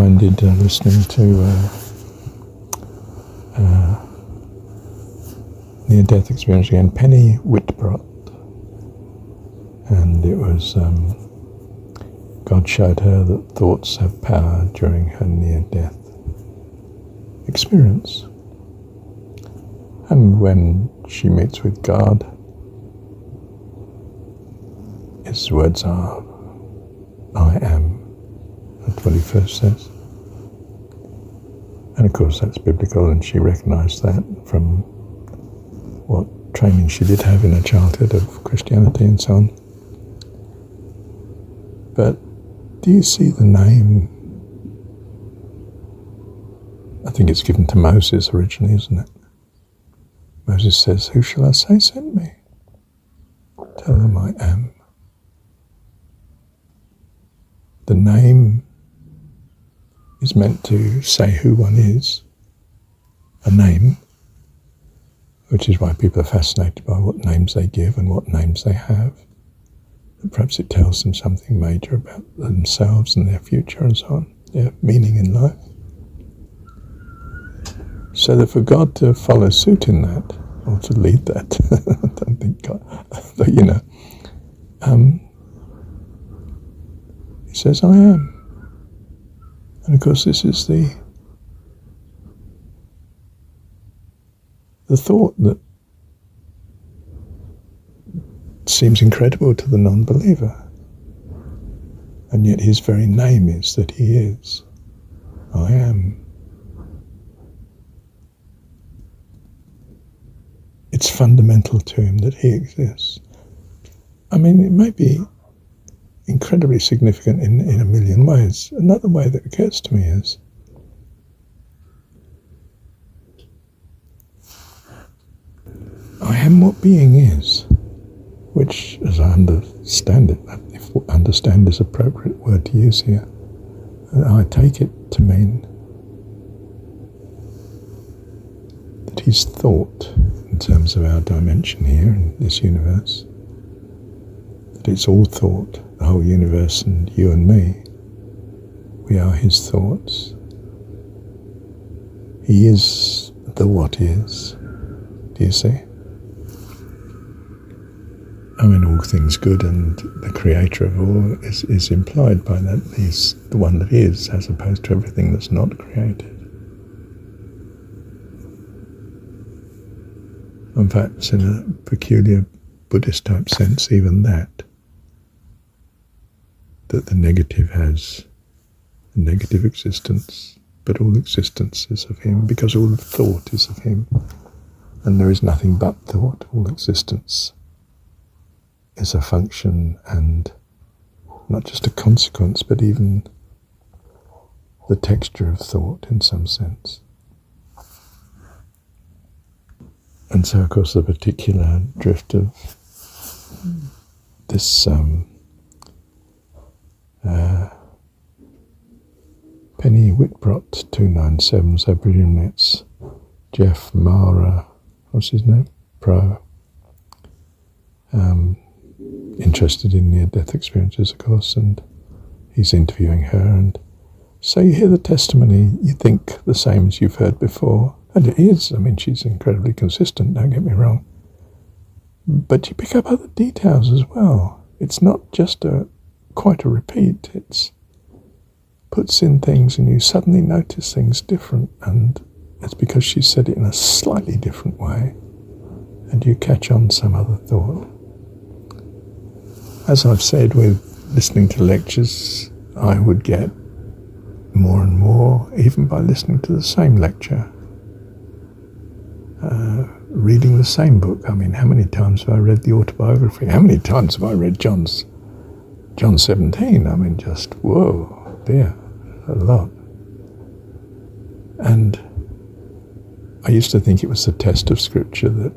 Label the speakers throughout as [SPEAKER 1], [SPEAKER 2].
[SPEAKER 1] reminded listening to near-death experience again, Penny Whitbrot, and it was God showed her that thoughts have power during her near-death experience, and when she meets with God, his words are, "I am." That's what he first says. And of course that's biblical, and she recognised that from what training she did have in her childhood of Christianity and so on. But do you see the name? I think it's given to Moses originally, isn't it? Moses says, "Who shall I say sent me? Tell them I am." The name is meant to say who one is, a name, which is why people are fascinated by what names they give and what names they have. And perhaps it tells them something major about themselves and their future and so on, their meaning in life. So that for God to follow suit in that, or to lead that, I don't think God, but he says, "I am." And of course this is the thought that seems incredible to the non-believer, and yet his very name is that he is. I am. It's fundamental to him that he exists. I mean, it may be incredibly significant in a million ways. Another way that occurs to me is I am what being is, which, as I understand it, if understand is an appropriate word to use here, I take it to mean that he's thought, in terms of our dimension here in this universe, that it's all thought, the whole universe and you and me, we are his thoughts. He is the what is. Do you see? I mean, all things good, and the creator of all is implied by that. He's the one that is, as opposed to everything that's not created. In fact, in a peculiar Buddhist type sense, even that the negative has a negative existence, but all existence is of him, because all thought is of him, and there is nothing but thought. All existence is a function and not just a consequence, but even the texture of thought in some sense. And so, of course, the particular drift of this Penny Whitbrot 297, so presumably it's Jeff Mara, what's his name? Pro. Interested in near-death experiences, of course, and he's interviewing her, and so you hear the testimony, you think the same as you've heard before, and it is. I mean, she's incredibly consistent, don't get me wrong, but you pick up other details as well. It's not just quite a repeat, it's puts in things and you suddenly notice things different, and it's because she said it in a slightly different way, and you catch on some other thought. As I've said, with listening to lectures, I would get more and more, even by listening to the same lecture, reading the same book. I mean, how many times have I read the autobiography? How many times have I read John 17? I mean, just, whoa, dear, a lot. And I used to think it was the test of Scripture that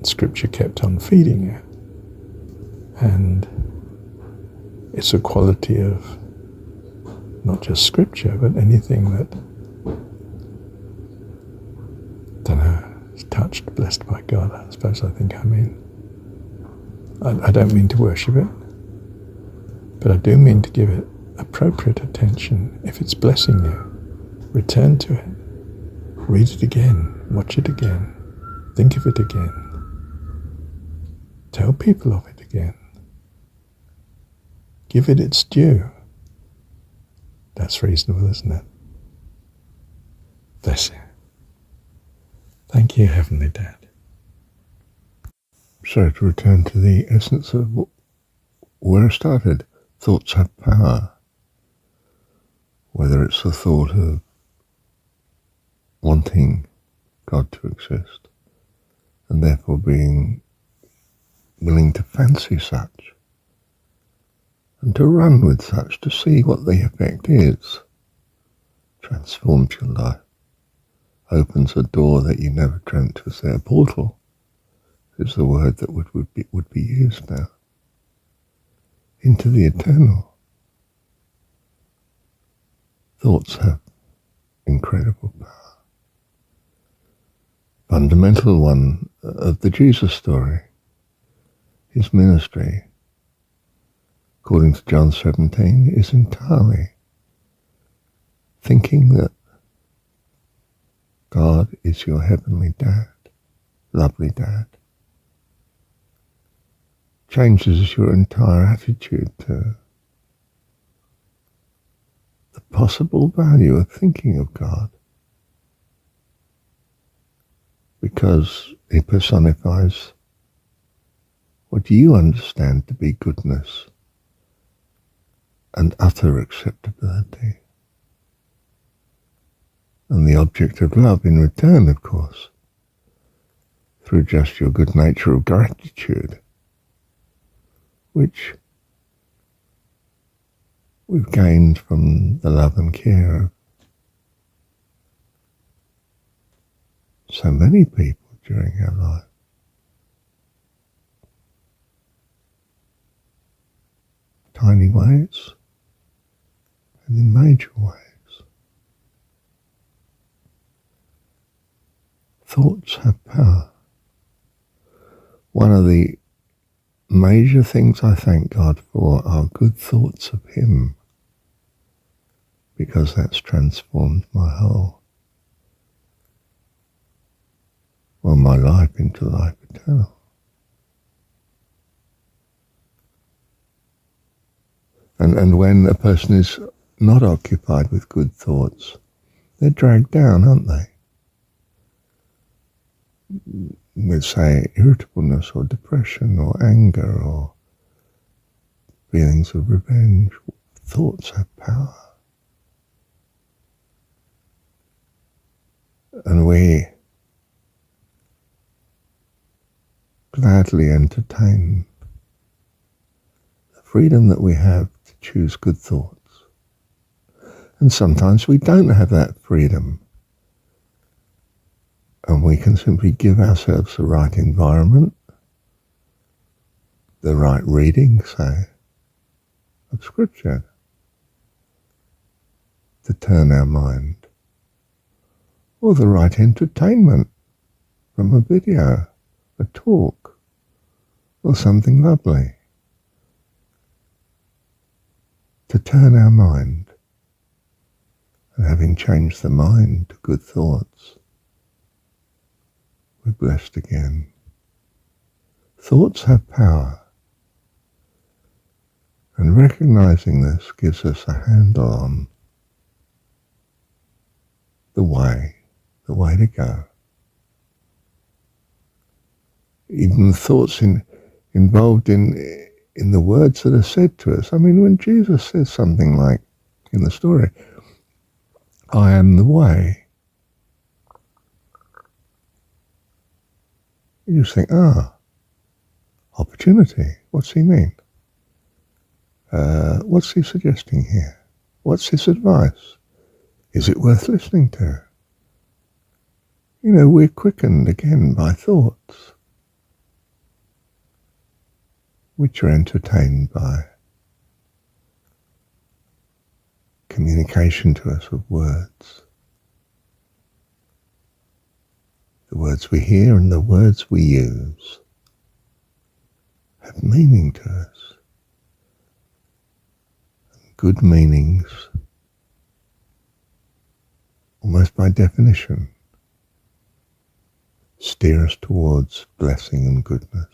[SPEAKER 1] Scripture kept on feeding you. And it's a quality of not just Scripture, but anything that, I don't know, is touched, blessed by God, I suppose I mean. I don't mean to worship it, but I do mean to give it appropriate attention. If it's blessing you, return to it. Read it again. Watch it again. Think of it again. Tell people of it again. Give it its due. That's reasonable, isn't it? Bless you. Thank you, Heavenly Dad.
[SPEAKER 2] So to return to the essence of where I started, thoughts have power. Whether it's the thought of wanting God to exist and therefore being willing to fancy such and to run with such to see what the effect is, transforms your life, opens a door that you never dreamt was there. Portal is the word that would be used now, into the eternal. Thoughts have incredible power. Fundamental one of the Jesus story, his ministry, according to John 17, is entirely thinking that God is your heavenly dad, lovely dad. Changes your entire attitude to the possible value of thinking of God, because he personifies what you understand to be goodness and utter acceptability. And the object of love in return, of course, through just your good nature of gratitude, which we've gained from the love and care of so many people during our life. Tiny ways and in major ways. Thoughts have power. One of the major things I thank God for are good thoughts of him, because that's transformed my my life into life eternal. And when a person is not occupied with good thoughts, they're dragged down, aren't they? With, say, irritableness or depression or anger or feelings of revenge. Thoughts have power. And we gladly entertain the freedom that we have to choose good thoughts. And sometimes we don't have that freedom. And we can simply give ourselves the right environment, the right reading, say, of Scripture, to turn our mind, or the right entertainment from a video, a talk, or something lovely, to turn our mind. And having changed the mind to good thoughts, we're blessed again. Thoughts have power, and recognizing this gives us a handle on the way to go. Even the thoughts involved in the words that are said to us. I mean, when Jesus says something like, in the story, I am the way, you just think, opportunity. What's he mean? What's he suggesting here? What's his advice? Is it worth listening to? You know, we're quickened again by thoughts, which are entertained by communication to us of words. The words we hear and the words we use have meaning to us. good meanings, almost by definition, steer us towards blessing and goodness.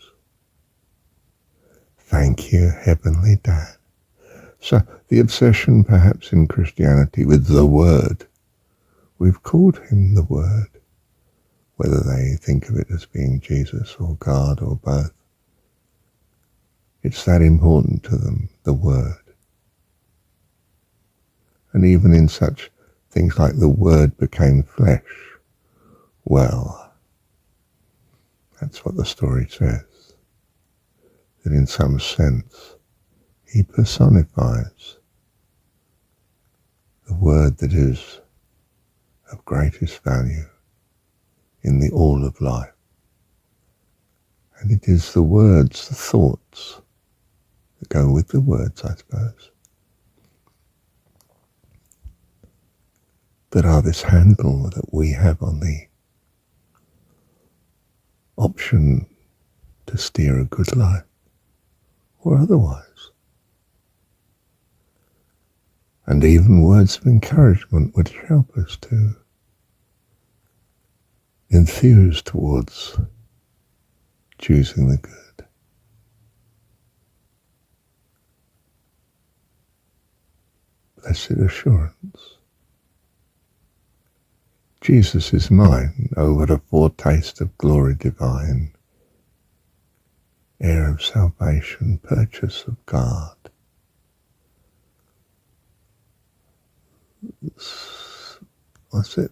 [SPEAKER 2] Thank you, Heavenly Dad. So the obsession perhaps in Christianity with the Word, we've called him the Word, whether they think of it as being Jesus or God or both. It's that important to them, the Word. And even in such things like the Word became flesh, well, that's what the story says, that in some sense he personifies the Word that is of greatest value in the all of life. And it is the words, the thoughts, that go with the words, I suppose, that are this handle that we have on the option to steer a good life or otherwise. And even words of encouragement which help us to enthuse towards choosing the good. Blessed assurance. Jesus is mine, oh what a foretaste of glory divine, heir of salvation, purchase of God. What's it?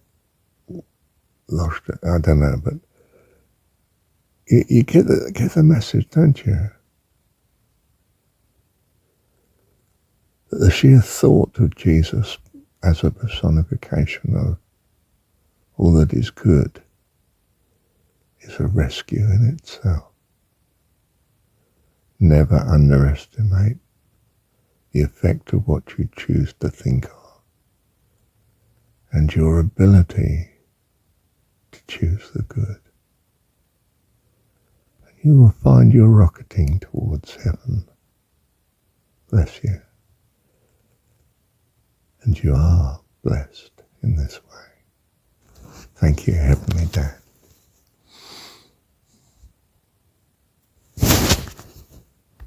[SPEAKER 2] Lost it, I don't know, but you get the message, don't you? The sheer thought of Jesus as a personification of all that is good is a rescue in itself. Never underestimate the effect of what you choose to think of and your ability to choose the good. And you will find you're rocketing towards heaven. Bless you. And you are blessed in this way. Thank you, Heavenly Dad.